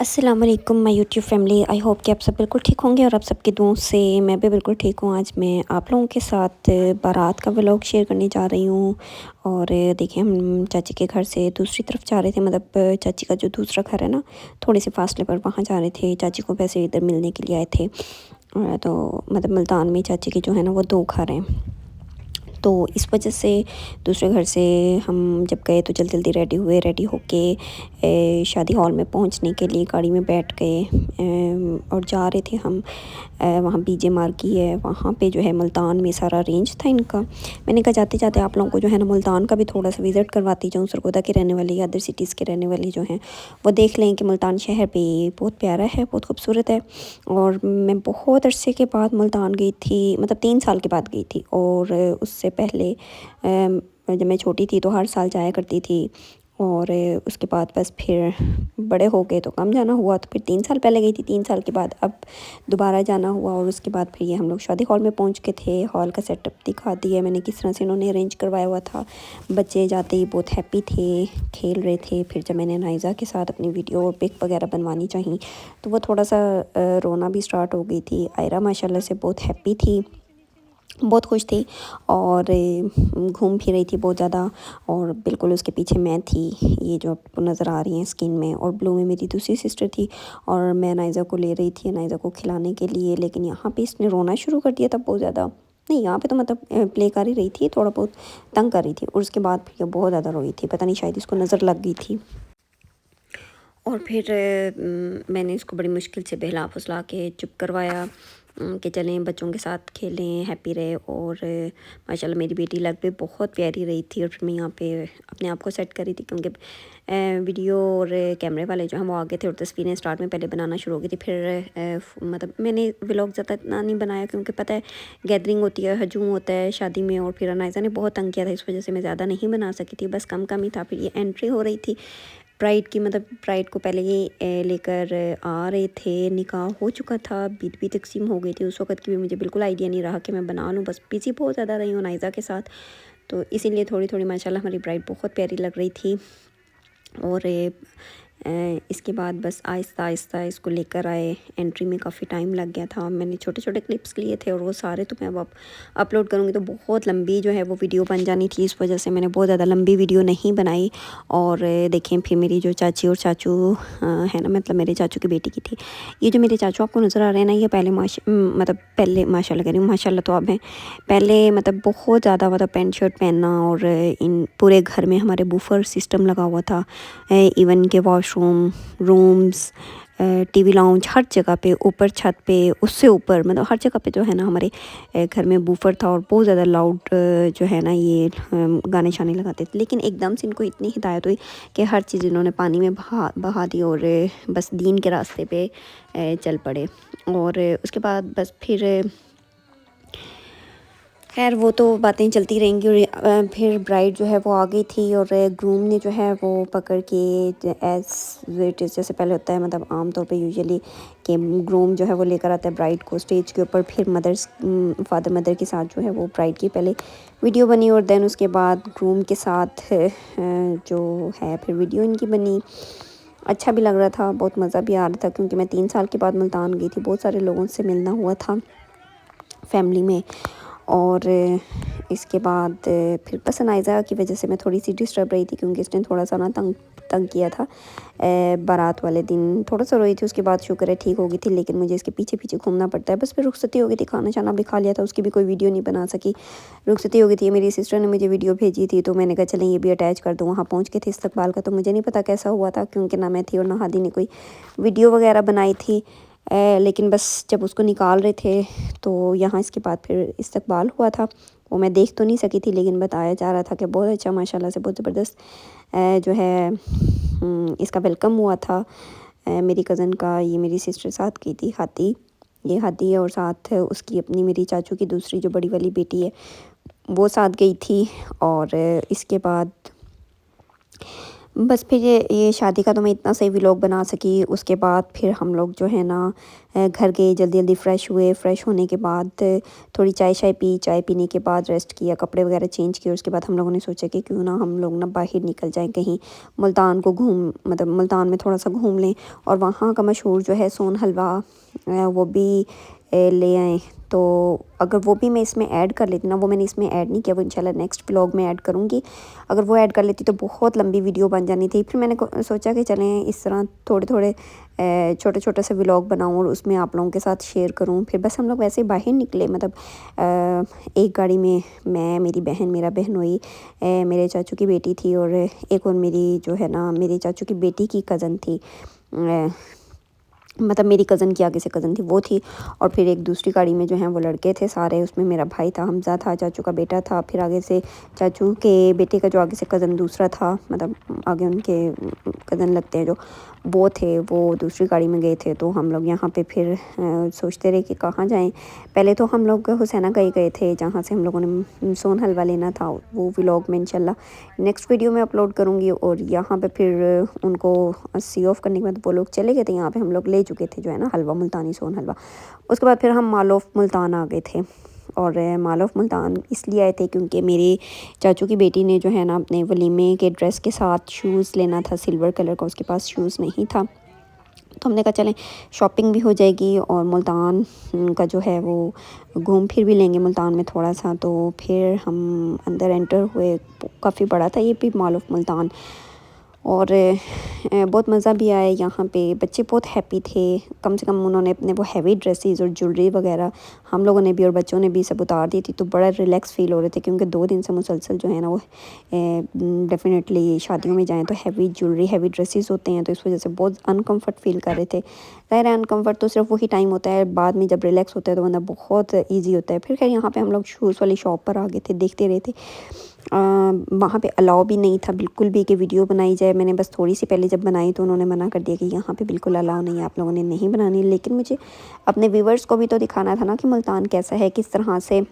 अस्सलाम वालेकुम my YouTube family. I hope कि आप सब बिल्कुल ठीक होंगे और आप सबकी दुआओं से मैं भी बिल्कुल ठीक हूँ। आज मैं आप लोगों के साथ बारात का व्लॉग शेयर करने जा रही हूँ। और देखिए हम चाची के घर से दूसरी तरफ जा रहे थे, मतलब चाची का जो दूसरा घर है ना, थोड़े से फासले पर, वहाँ जा रहे थे। चाची को वैसे इधर मिलने के लिए आए थे। तो मतलब मुल्तान में चाची के जो है ना वो दो घर हैं, तो इस वजह से दूसरे घर से हम जब गए तो जल्दी जल्दी रेडी हुए। रेडी होके शादी हॉल में पहुंचने के लिए गाड़ी में बैठ गए और जा रहे थे हम। वहाँ बीजे मार्गी है, वहाँ पे जो है मुल्तान में सारा रेंज था इनका। मैंने कहा जाते जाते आप लोगों को जो है ना मुल्तान का भी थोड़ा सा विज़िट करवाती जाऊँ। सरगोदा के रहने वाले या अदर सिटीज़ के रहने वाले जो हैं वो देख लें कि मुल्तान शहर भी बहुत प्यारा है, बहुत खूबसूरत है। और मैं बहुत अरसे के बाद मुल्तान गई थी, मतलब 3 साल के बाद गई थी। और उससे पहले जब मैं छोटी थी तो हर साल जाया करती थी। और उसके बाद बस फिर बड़े हो गए तो कम जाना हुआ, तो फिर 3 साल पहले गई थी। 3 साल के बाद अब दोबारा जाना हुआ। और उसके बाद फिर ये हम लोग शादी हॉल में पहुंच के थे। हॉल का सेटअप दिखा दिया मैंने किस तरह से इन्होंने अरेंज करवाया हुआ था। बच्चे जाते ही बहुत हैप्पी थे, खेल रहे थे। फिर जब मैंने नाइज़ा के साथ अपनी वीडियो और पिक वगैरह बनवानी चाहिए तो वो थोड़ा सा रोना भी स्टार्ट हो गई थी। आयरा माशाल्लाह से बहुत हैप्पी थी, बहुत खुश थी और घूम फिर रही थी बहुत ज़्यादा। और बिल्कुल उसके पीछे मैं थी, ये जो आपको नज़र आ रही हैं स्किन में। और ब्लू में मेरी दूसरी सिस्टर थी और मैं नाइज़ा को ले रही थी, नाइज़ा को खिलाने के लिए। लेकिन यहाँ पे इसने रोना शुरू कर दिया था बहुत ज़्यादा। नहीं, यहाँ पे तो मतलब प्ले कर ही रही थी, थोड़ा बहुत तंग कर रही थी। और उसके बाद फिर ये बहुत ज़्यादा रोई थी, पता नहीं शायद इसको नज़र लग गई थी। और फिर मैंने इसको बड़ी मुश्किल से बहला फुसला के चुप करवाया कि चलें बच्चों के साथ खेलें, हैप्पी रहे। और माशाल्लाह मेरी बेटी लग भी बहुत प्यारी रही थी। और फिर मैं यहाँ पे अपने आप को सेट कर रही थी क्योंकि वीडियो और कैमरे वाले जो हैं वो आगे थे और तस्वीरें स्टार्ट में पहले बनाना शुरू हो गई थी। फिर मतलब मैंने व्लॉग ज़्यादा इतना नहीं बनाया क्योंकि पता है गैदरिंग होती है, हजूम होता है शादी में। और फिर अनाइज़ा ने बहुत तंग किया था, इस वजह से मैं ज़्यादा नहीं बना सकी थी, बस कम कम ही था। फिर ये एंट्री हो रही थी ब्राइड की, मतलब ब्राइड को पहले ये लेकर आ रहे थे। निकाह हो चुका था, बीत भी तकसीम हो गई थी। उस वक़्त की भी मुझे बिल्कुल आइडिया नहीं रहा कि मैं बना लूँ, बस बिज़ी बहुत ज़्यादा रही हूँ नाइज़ा के साथ। तो इसीलिए थोड़ी थोड़ी माशाल्लाह हमारी ब्राइड बहुत प्यारी लग रही थी। और इसके बाद बस आहिस्ता आहिस्ता इसको लेकर आए। एंट्री में काफ़ी टाइम लग गया था। मैंने छोटे छोटे क्लिप्स लिए थे और वो सारे तो मैं अब अपलोड करूँगी तो बहुत लंबी जो है वो वीडियो बन जानी थी, इस वजह से मैंने बहुत ज़्यादा लंबी वीडियो नहीं बनाई। और देखें फिर मेरी जो चाची और चाचू है ना, मतलब मेरे चाचू की बेटी की थी। ये जो मेरे चाचू आपको नज़र आ रहे हैं ना, ये मतलब पहले माशाल्लाह कह रही हूँ, माशाल्लाह तो अब हैं। पहले मतलब बहुत ज़्यादा मतलब पैंट शर्ट पहनना। और इन पूरे घर में हमारे बूफर सिस्टम लगा हुआ था, इवन के वॉशरूम, रूम्स, टीवी लाउंज, हर जगह पे, ऊपर छत पे, उससे ऊपर, मतलब हर जगह पे जो है ना हमारे घर में बूफर था। और बहुत ज़्यादा लाउड जो है ना ये गाने शाने लगाते थे। लेकिन एकदम से इनको इतनी हिदायत हुई कि हर चीज़ इन्होंने पानी में बहा बहा दी और बस दीन के रास्ते पे चल पड़े। और उसके बाद बस फिर खैर वो तो बातें चलती रहेंगी। और फिर ब्राइड जो है वो आ गई थी और ग्रूम ने जो है वो पकड़ के एज इट इज़ जैसे पहले होता है, मतलब आम तौर पे यूजुअली कि ग्रूम जो है वो लेकर आता है ब्राइड को स्टेज के ऊपर। फिर फादर मदर के साथ जो है वो ब्राइड की पहले वीडियो बनी और देन उसके बाद ग्रूम के साथ जो है फिर वीडियो इनकी बनी। अच्छा भी लग रहा था, बहुत मज़ा भी आ रहा था क्योंकि मैं 3 साल के बाद मुल्तान गई थी। बहुत सारे लोगों से मिलना हुआ था फैमिली में। और इसके बाद फिर बस अनाइज़ा की वजह से मैं थोड़ी सी डिस्टर्ब रही थी क्योंकि इसने थोड़ा सा ना तंग तंग किया था। बारात वाले दिन थोड़ा सा रोई थी, उसके बाद शुक्र है ठीक हो गई थी। लेकिन मुझे इसके पीछे पीछे घूमना पड़ता है। बस फिर रुखसती हो गई थी, खाना शाना भी खा लिया था, उसकी भी कोई वीडियो नहीं बना सकी। रुखसती हो गई थी, मेरी सिस्टर ने मुझे वीडियो भेजी थी तो मैंने कहा चलें ये भी अटैच कर दूँ। वहाँ पहुँच के थे इस्तकबाल का, तो मुझे नहीं पता कैसा हुआ था क्योंकि ना मैं थी और ना हादी ने कोई वीडियो वगैरह बनाई थी। लेकिन बस जब उसको निकाल रहे थे तो यहाँ इसके बाद फिर इस्तकबाल हुआ था। वो मैं देख तो नहीं सकी थी लेकिन बताया जा रहा था कि बहुत अच्छा माशाल्लाह से बहुत ज़बरदस्त जो है इसका वेलकम हुआ था। मेरी कज़न का, ये मेरी सिस्टर साथ की थी, हादी, ये हादी है। और साथ उसकी अपनी मेरी चाचू की दूसरी जो बड़ी वाली बेटी है वो साथ गई थी। और इसके बाद बस फिर ये शादी का तो मैं इतना सही व्लॉग बना सकी। उसके बाद फिर हम लोग जो है ना घर गए, जल्दी जल्दी फ़्रेश हुए। फ़्रेश होने के बाद थोड़ी चाय शाय पी, चाय पीने के बाद रेस्ट किया, कपड़े वगैरह चेंज किए। उसके बाद हम लोगों ने सोचा कि क्यों ना हम लोग ना बाहर निकल जाएं कहीं, मुल्तान को घूम मतलब मुल्तान में थोड़ा सा घूम लें। और वहाँ का मशहूर जो है सोन हलवा वो भी ले आए। तो अगर वो भी मैं इसमें ऐड कर लेती ना, वो मैंने इसमें ऐड नहीं किया, वो इंशाल्लाह नेक्स्ट व्लॉग में ऐड करूँगी। अगर वो ऐड कर लेती तो बहुत लंबी वीडियो बन जानी थी। फिर मैंने सोचा कि चलें इस तरह थोड़े थोड़े छोटे छोटे से व्लॉग बनाऊँ और उसमें आप लोगों के साथ शेयर करूँ। फिर बस हम लोग वैसे बाहर निकले, मतलब एक गाड़ी में मैं, मेरी बहन, मेरा बहनोई, मेरे चाचू की बेटी थी और एक और मेरी जो है ना मेरे चाचू की बेटी की कज़न थी, मतलब मेरी कज़न की आगे से कज़न थी वो थी। और फिर एक दूसरी गाड़ी में जो है वो लड़के थे सारे, उसमें मेरा भाई था, हमज़ा था, चाचू का बेटा था। फिर आगे से चाचू के बेटे का जो आगे से कज़न दूसरा था, मतलब आगे उनके कज़न लगते हैं जो, वो थे, वो दूसरी गाड़ी में गए थे। तो हम लोग यहाँ पे फिर सोचते रहे कि कहाँ जाएं। पहले तो हम लोग हुसैना गए थे, जहाँ से हम लोगों ने सोन हलवा लेना था। वो व्लॉग में इंशाल्लाह नेक्स्ट वीडियो में अपलोड करूँगी। और यहाँ पे फिर उनको सी ऑफ करने के बाद वो लोग चले गए थे। यहाँ पे हम लोग ले चुके थे जो है ना हलवा, मुल्तानी सोन हलवा। उसके बाद फिर हम माल ऑफ मुल्तान आ गए थे। और माल ऑफ मुल्तान इसलिए आए थे क्योंकि मेरे चाचू की बेटी ने जो है ना अपने वलीमे के ड्रेस के साथ शूज़ लेना था, सिल्वर कलर का, उसके पास शूज़ नहीं था। तो हमने कहा चलें शॉपिंग भी हो जाएगी और मुल्तान का जो है वो घूम फिर भी लेंगे मुल्तान में थोड़ा सा। तो फिर हम अंदर एंटर हुए, काफ़ी बड़ा था ये भी माल ऑफ मुल्तान। और बहुत मज़ा भी आया यहाँ पे, बच्चे बहुत हैप्पी थे। कम से कम उन्होंने अपने वो हैवी ड्रेसेस और ज्वेलरी वगैरह हम लोगों ने भी और बच्चों ने भी सब उतार दी थी। तो बड़ा रिलैक्स फ़ील हो रहे थे क्योंकि 2 दिन से मुसलसल जो है ना वो डेफिनेटली शादियों में जाएं तो हैवी ज्वेलरी, हैवी ड्रेसेस होते हैं, तो इस वजह से बहुत अनकम्फर्ट फ़ील कर रहे थे। ज़ाहिर है अनकम्फर्ट तो सिर्फ वही टाइम होता है, बाद में जब रिलैक्स होता है तो बंदा बहुत ईजी होता है। फिर खैर यहाँ पे हम लोग शूज़ वाली शॉप पर आ गए थे, देखते रहे थे। वहाँ पे अलाउ भी नहीं था बिल्कुल भी कि वीडियो बनाई जाए। मैंने बस थोड़ी सी पहले जब बनाई तो उन्होंने मना कर दिया कि यहाँ पे बिल्कुल अलाउ नहीं है, आप लोगों ने नहीं बनानी। लेकिन मुझे अपने व्यूवर्स को भी तो दिखाना था ना कि मुल्तान कैसा है, किस तरह से।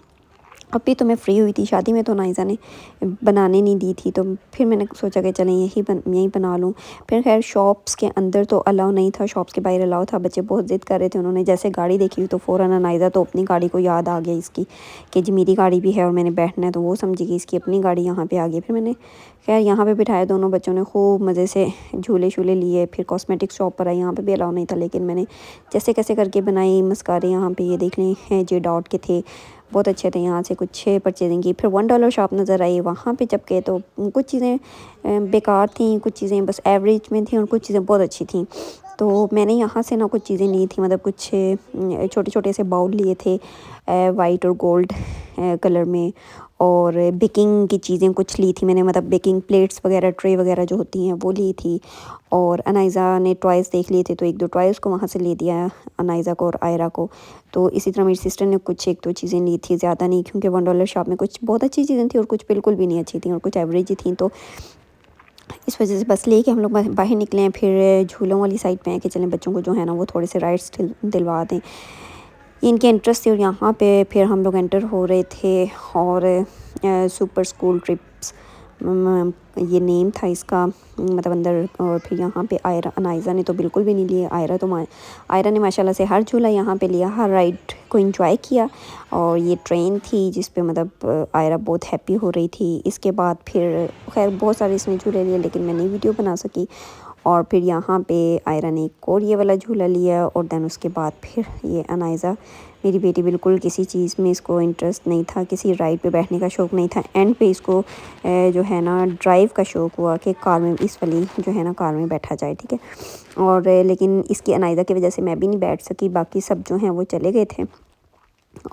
अभी तो मैं फ्री हुई थी, शादी में तो नाइज़ा ने बनाने नहीं दी थी, तो फिर मैंने सोचा कि चलें यहीं बना लूँ। फिर खैर शॉप्स के अंदर तो अलाउ नहीं था, शॉप्स के बाहर अलाउ था। बच्चे बहुत ज़िद कर रहे थे, उन्होंने जैसे गाड़ी देखी तो फ़ौरन नाइज़ा तो अपनी गाड़ी को याद आ गया इसकी कि जी मेरी गाड़ी भी है और मैंने बैठना है, तो वो समझी कि इसकी अपनी गाड़ी यहाँ पे आ गई। फिर मैंने खैर यहाँ पे बिठाया, दोनों बच्चों ने खूब मज़े से झूले शूले लिए। फिर कॉस्मेटिक शॉप पर आई, यहाँ पे भी अलाउ नहीं था, लेकिन मैंने जैसे कैसे करके बनाई। मस्कारे यहाँ पे ये देख लें हैं जे डॉट के थे, बहुत अच्छे थे। यहाँ से कुछ परचेजिंग की। फिर $1 शॉप नज़र आई, वहाँ पे जब गए तो कुछ चीज़ें बेकार थी, कुछ चीज़ें बस एवरेज में थी और कुछ चीज़ें बहुत अच्छी थी। तो मैंने यहाँ से ना कुछ चीज़ें ली थी, मतलब कुछ छोटे छोटे से बाउल लिए थे वाइट और गोल्ड कलर में। और बेकिंग की चीज़ें कुछ ली थी मैंने, मतलब बेकिंग प्लेट्स वगैरह, ट्रे वगैरह जो होती हैं वो ली थी। और अनाइज़ा ने टॉयज़ देख लिए थे, तो 1-2 टॉयज़ को वहाँ से ले दिया अनाइज़ा को और आयरा को। तो इसी तरह मेरी सिस्टर ने कुछ 1-2 चीज़ें ली थी, ज़्यादा नहीं, क्योंकि $1 शॉप में कुछ बहुत अच्छी चीज़ें थी और कुछ बिल्कुल भी नहीं अच्छी थी और कुछ एवरेज ही थी। तो इस वजह से बस लेके हम लोग बाहर निकले हैं। फिर झूलों वाली साइड पे हैं कि चलें बच्चों को जो है ना वो थोड़े से राइड्स दिलवा दें, इनके इंटरेस्ट थी। और यहाँ पे फिर हम लोग एंटर हो रहे थे। और सुपर स्कूल ट्रिप्स ये नेम था इसका, मतलब अंदर। और फिर यहाँ पे आयरा, अनाइज़ा ने तो बिल्कुल भी नहीं लिए। आयरा ने माशाल्लाह से हर झूला यहाँ पे लिया, हर राइड को एंजॉय किया। और ये ट्रेन थी जिस पे मतलब आयरा बहुत हैप्पी हो रही थी। इसके बाद फिर खैर बहुत सारे इसने झूले लिए, लेकिन मैं नहीं वीडियो बना सकी। और फिर यहाँ पे आयरा ने एक और ये वाला झूला लिया। और दैन उसके बाद फिर ये अनाइज़ा, मेरी बेटी, बिल्कुल किसी चीज़ में इसको इंटरेस्ट नहीं था, किसी राइड पे बैठने का शौक़ नहीं था। एंड पे इसको जो है ना ड्राइव का शौक़ हुआ कि कार में, इस वाली जो है ना कार में बैठा जाए, ठीक है। और लेकिन इसकी अनाइज़ा की वजह से मैं भी नहीं बैठ सकी, बाकी सब जो हैं वो चले गए थे।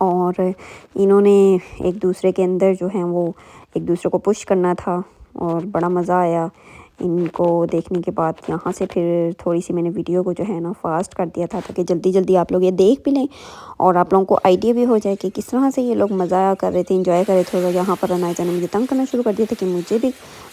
और इन्होंने एक दूसरे के अंदर जो हैं वो एक दूसरे को पुश करना था और बड़ा मज़ा आया इनको देखने के बाद। यहाँ से फिर थोड़ी सी मैंने वीडियो को जो है ना फास्ट कर दिया था ताकि जल्दी जल्दी आप लोग ये देख भी लें और आप लोगों को आइडिया भी हो जाए कि किस तरह से ये लोग मज़ा कर रहे थे, इंजॉय कर रहे थे। और यहाँ पर अनाइज़ा ने मुझे तंग करना शुरू कर दिया था कि मुझे भी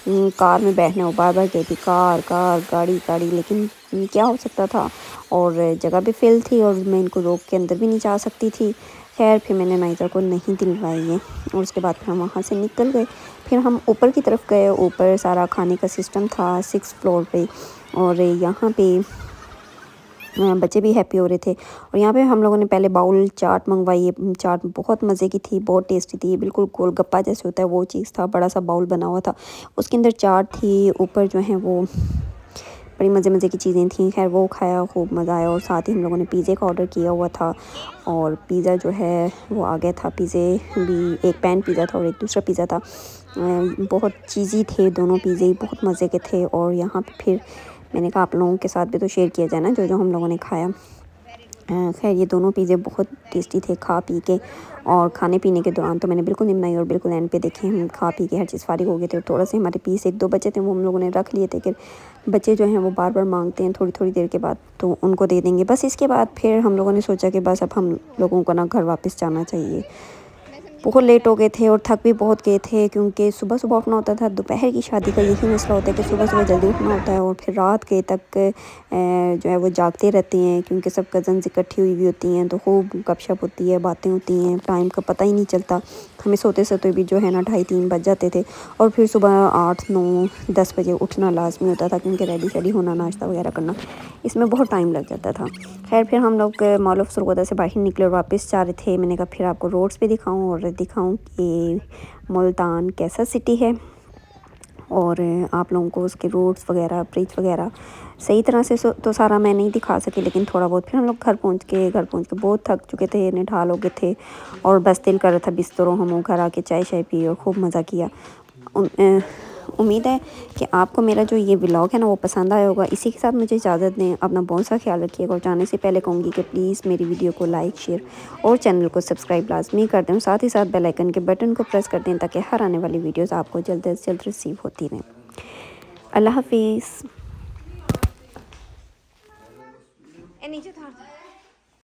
कार में बैठना। वो बार बार कहती कार कार, गाड़ी गाड़ी, लेकिन क्या हो सकता था। और जगह भी फिल थी और मैं इनको रोक के अंदर भी नहीं जा सकती थी। खैर फिर मैंने नाइज़ा को नहीं दिलवाई है और उसके बाद फिर हम वहाँ से निकल गए। फिर हम ऊपर की तरफ गए, ऊपर सारा खाने का सिस्टम था 6 फ्लोर पे और यहाँ पे बच्चे भी हैप्पी हो रहे थे। और यहाँ पे हम लोगों ने पहले बाउल चाट मंगवाई है। चाट बहुत मज़े की थी, बहुत टेस्टी थी, बिल्कुल गोलगप्पा जैसे होता है वो चीज़ था। बड़ा सा बाउल बना हुआ था, उसके अंदर चाट थी, ऊपर जो है वो बड़ी मज़े की चीज़ें थी। खैर वो खाया, खूब मज़ा आया। और साथ ही हम लोगों ने पिज़्ज़े का ऑर्डर किया हुआ था और पिज़्ज़ा जो है वो आ गया था। पिज़्ज़े भी, एक पैन पिज़्ज़ा था और एक दूसरा पिज़्ज़ा था। बहुत चीज़ी थे दोनों पिज़्ज़े, बहुत मज़े के थे। और यहाँ पे फिर मैंने कहा आप लोगों के साथ भी तो शेयर किया जाए ना जो जो हम लोगों ने खाया। खैर ये दोनों पिज़्ज़े बहुत टेस्टी थे। खा पी के और खाने पीने के दौरान तो मैंने बिल्कुल नहीं बनाई और बिल्कुल एंड पे देखें हम खा पी के हर चीज़ फारिग हो गए थे। और थोड़ा से हमारे पीस 1-2 बचे थे, वो हम लोगों ने रख लिए थे कि बच्चे जो हैं वो बार बार मांगते हैं थोड़ी देर के बाद, तो उनको दे देंगे। बस इसके बाद फिर हम लोगों ने सोचा कि बस अब हम लोगों को ना घर वापस जाना चाहिए। बहुत लेट हो गए थे और थक भी बहुत गए थे क्योंकि सुबह सुबह उठना होता था। दोपहर की शादी का यही मसला होता है कि सुबह सुबह जल्दी उठना होता है और फिर रात के तक जो है वो जागते रहते हैं क्योंकि सब कज़न्स इकट्ठी हुई होती हैं, तो खूब गपशप होती है, बातें होती हैं, टाइम का पता ही नहीं चलता। हमें सोते सोते भी जो है ना 2:30-3 बज जाते थे। और फिर सुबह 8-9-10 बजे उठना लाजमी होता था क्योंकि रेडी शेडी होना, नाश्ता वगैरह करना, इसमें बहुत टाइम लग जाता था। खैर फिर हम लोग मॉल ऑफ सरगोदा से बाहर निकले और वापस जा रहे थे। मैंने कहा फिर आपको रोड्स भी दिखाऊं और दिखाऊं कि मुल्तान कैसा सिटी है और आप लोगों को उसके रोड्स वगैरह, ब्रिज वगैरह सही तरह से तो सारा मैं नहीं दिखा सकी, लेकिन थोड़ा बहुत। फिर हम लोग घर पहुंच के बहुत थक चुके थे, निठाल हो गए थे और बस दिल कर रहा था बिस्तरों हम घर आके चाय शाय पी और खूब मज़ा किया। उम्मीद है कि आपको मेरा जो ये व्लॉग है ना वो पसंद आया होगा। इसी के साथ मुझे इजाज़त दें, अपना बहुत सा ख्याल रखिएगा और जाने से पहले कहूँगी कि प्लीज़ मेरी वीडियो को लाइक, शेयर और चैनल को सब्सक्राइब लाजमी कर दें। साथ ही साथ बेल आइकन के बटन को प्रेस कर दें ताकि हर आने वाली वीडियोज़ आपको जल्द से जल्द रिसीव होती रहें। अल्लाह हाफिज़।